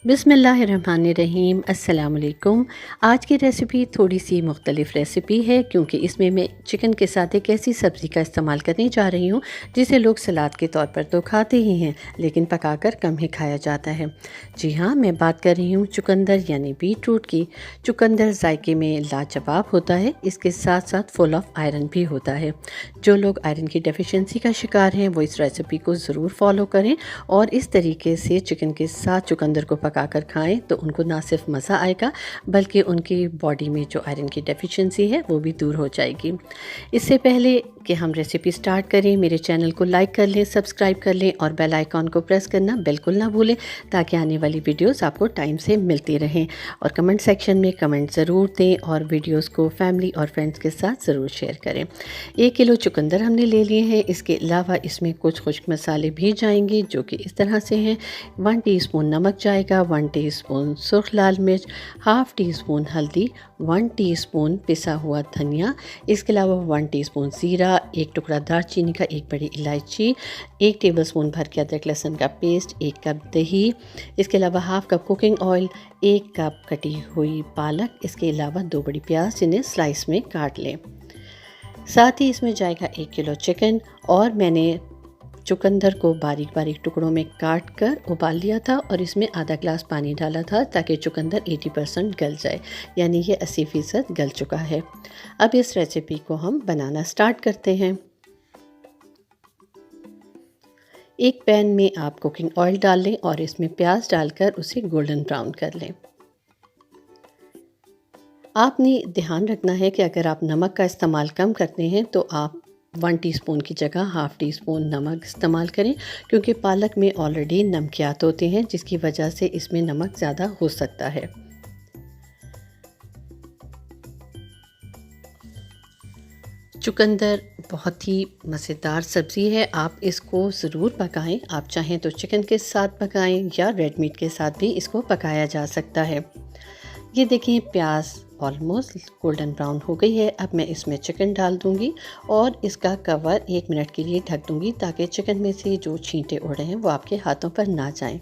बिस्मिल्लाहिर्रहमानिर्रहीम अस्सलाम वालेकुम। आज की रेसिपी थोड़ी सी मुख्तलिफ़ रेसिपी है क्योंकि इसमें मैं चिकन के साथ एक ऐसी सब्ज़ी का इस्तेमाल करने जा रही हूँ जिसे लोग सलाद के तौर पर तो खाते ही हैं, लेकिन पकाकर कम ही खाया जाता है। जी हाँ, मैं बात कर रही हूँ चुकंदर यानी बीट रूट की। चुकंदर जायके में लाजवाब होता है, इसके साथ साथ फुल ऑफ आयरन भी होता है। जो लोग आयरन की डेफिशिएंसी का शिकार हैं वो इस रेसिपी को ज़रूर फॉलो करें और इस तरीके से चिकन के साथ चुकंदर को पकाकर खाएं तो उनको ना सिर्फ मज़ा आएगा बल्कि उनकी बॉडी में जो आयरन की डेफिशिएंसी है वो भी दूर हो जाएगी। इससे पहले कि हम रेसिपी स्टार्ट करें, मेरे चैनल को लाइक कर लें, सब्सक्राइब कर लें और बेल आइकॉन को प्रेस करना बिल्कुल ना भूलें ताकि आने वाली वीडियोस आपको टाइम से मिलती रहें। और कमेंट सेक्शन में कमेंट ज़रूर दें और वीडियोस को फैमिली और फ्रेंड्स के साथ ज़रूर शेयर करें। 1 किलो चुकंदर हमने ले लिए हैं। इसके अलावा इसमें कुछ खुश्क मसाले भी जाएंगे जो कि इस तरह से हैं। 1 टीस्पून नमक जाएगा, 1 टीस्पून सुर्ख लाल मिर्च, हाफ़ टी स्पून हल्दी, 1 टीस्पून पिसा हुआ धनिया, इसके अलावा 1 टीस्पून ज़ीरा, 1 टुकड़ा दालचीनी का, 1 बड़ी इलायची, 1 टेबलस्पून भर के अदरक लहसुन का पेस्ट, 1 कप दही, इसके अलावा half cup cooking oil, 1 cup कटी हुई पालक, इसके अलावा 2 बड़ी प्याज जिन्हें स्लाइस में काट लें। साथ ही इसमें जाएगा 1 किलो चिकन और मैंने चुकंदर को बारीक बारीक टुकड़ों में काट कर उबाल लिया था और इसमें आधा ग्लास पानी डाला था ताकि चुकंदर 80% गल जाए, यानी ये 80% गल चुका है। अब इस रेसिपी को हम बनाना स्टार्ट करते हैं। एक पैन में आप कुकिंग ऑयल डाल लें और इसमें प्याज डालकर उसे गोल्डन ब्राउन कर लें। आपने ध्यान रखना है कि अगर आप नमक का इस्तेमाल कम करते हैं तो आप 1 टीस्पून की जगह हाफ़ टी स्पून नमक इस्तेमाल करें क्योंकि पालक में ऑलरेडी नमकियात होते हैं जिसकी वजह से इसमें नमक ज़्यादा हो सकता है। चुकंदर बहुत ही मज़ेदार सब्ज़ी है, आप इसको ज़रूर पकाएं। आप चाहें तो चिकन के साथ पकाएं या रेड मीट के साथ भी इसको पकाया जा सकता है। ये देखिए प्याज ऑलमोस्ट गोल्डन ब्राउन हो गई है। अब मैं इसमें चिकन डाल दूंगी और इसका कवर 1 मिनट के लिए ढक दूंगी ताकि चिकन में से जो छींटे उड़ रहे हैं वो आपके हाथों पर ना जाएं।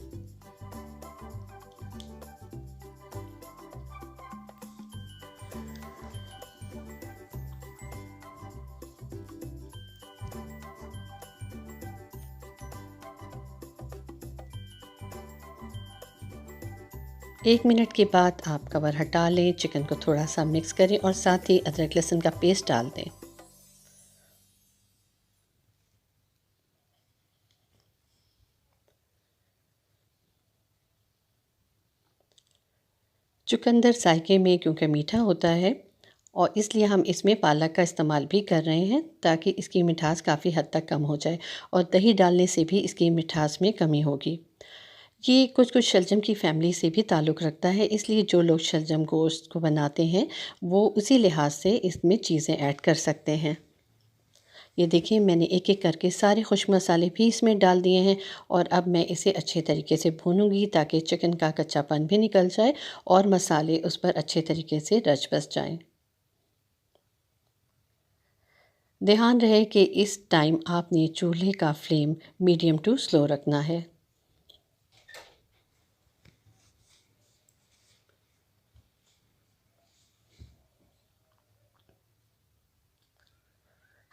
एक मिनट के बाद आप कवर हटा लें, चिकन को थोड़ा सा मिक्स करें और साथ ही अदरक लहसुन का पेस्ट डाल दें। चुकंदर जायके में क्योंकि मीठा होता है और इसलिए हम इसमें पालक का इस्तेमाल भी कर रहे हैं ताकि इसकी मिठास काफ़ी हद तक कम हो जाए और दही डालने से भी इसकी मिठास में कमी होगी। ये कुछ कुछ शलजम की फैमिली से भी ताल्लुक़ रखता है, इसलिए जो लोग शलजम गोश्त को बनाते हैं वो उसी लिहाज से इसमें चीज़ें ऐड कर सकते हैं। ये देखिए मैंने एक एक करके सारे खुश्क मसाले भी इसमें डाल दिए हैं और अब मैं इसे अच्छे तरीके से भूनूंगी ताकि चिकन का कच्चापन भी निकल जाए और मसाले उस पर अच्छे तरीके से रच बस जाएं। ध्यान रहे कि इस टाइम आपने चूल्हे का फ्लेम मीडियम टू स्लो रखना है।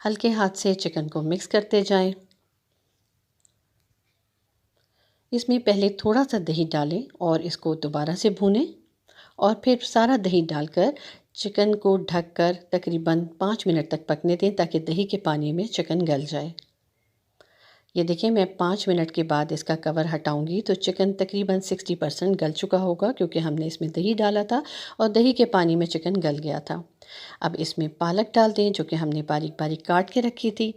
हल्के हाथ से चिकन को मिक्स करते जाएं। इसमें पहले थोड़ा सा दही डालें और इसको दोबारा से भूनें और फिर सारा दही डालकर चिकन को ढककर तकरीबन 5 मिनट तक पकने दें ताकि दही के पानी में चिकन गल जाए। ये देखिए मैं 5 मिनट के बाद इसका कवर हटाऊंगी तो चिकन तकरीबन 60% गल चुका होगा क्योंकि हमने इसमें दही डाला था और दही के पानी में चिकन गल गया था। अब इसमें पालक डाल दें जो कि हमने बारीक बारीक काट के रखी थी।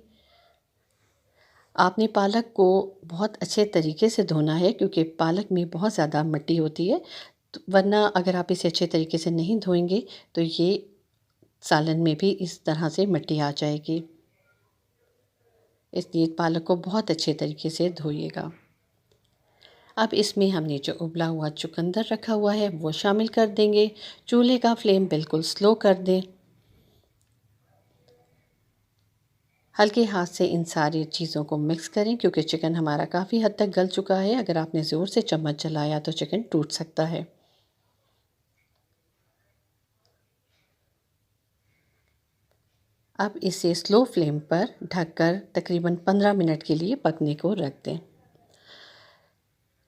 आपने पालक को बहुत अच्छे तरीके से धोना है क्योंकि पालक में बहुत ज़्यादा मिट्टी होती है, तो वरना अगर आप इसे अच्छे तरीके से नहीं धोएंगे तो ये सालन में भी इस तरह से मिट्टी आ जाएगी। इसलिए पालक को बहुत अच्छे तरीके से धोइएगा। अब इसमें हमने जो उबला हुआ चुकंदर रखा हुआ है वो शामिल कर देंगे। चूल्हे का फ्लेम बिल्कुल स्लो कर दें। हल्के हाथ से इन सारी चीज़ों को मिक्स करें क्योंकि चिकन हमारा काफ़ी हद तक गल चुका है। अगर आपने ज़ोर से चम्मच चलाया तो चिकन टूट सकता है। अब इसे स्लो फ्लेम पर ढककर तकरीबन 15 मिनट के लिए पकने को रख दें।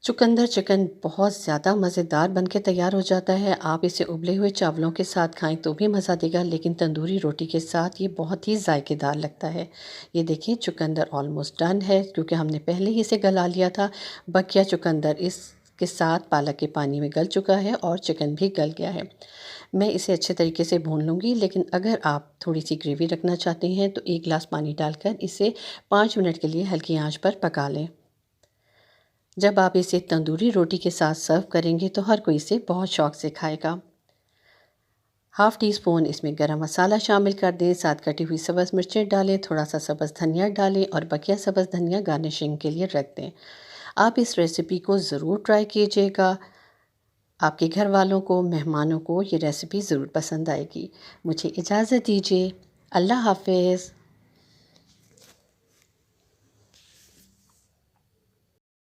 चुकंदर चिकन बहुत ज़्यादा मज़ेदार बनके तैयार हो जाता है। आप इसे उबले हुए चावलों के साथ खाएं तो भी मज़ा देगा, लेकिन तंदूरी रोटी के साथ ये बहुत ही जायकेदार लगता है। ये देखिए चुकंदर ऑलमोस्ट डन है क्योंकि हमने पहले ही इसे गला लिया था। बकिया चुकंदर इसके साथ पालक के पानी में गल चुका है और चिकन भी गल गया है। मैं इसे अच्छे तरीके से भून लूँगी, लेकिन अगर आप थोड़ी सी ग्रेवी रखना चाहते हैं तो 1 गिलास पानी डालकर इसे 5 मिनट के लिए हल्की आंच पर पका लें। जब आप इसे तंदूरी रोटी के साथ सर्व करेंगे तो हर कोई इसे बहुत शौक से खाएगा। हाफ़ टी स्पून इसमें गरम मसाला शामिल कर दें, साथ कटी हुई सब्ज़ मिर्चें डालें, थोड़ा सा सब्ज़ धनिया डालें और बकिया सब्ज़ धनिया गार्निशिंग के लिए रख दें। आप इस रेसिपी को ज़रूर ट्राई कीजिएगा। आपके घर वालों को, मेहमानों को ये रेसिपी ज़रूर पसंद आएगी। मुझे इजाज़त दीजिए। अल्लाह हाफ़िज़।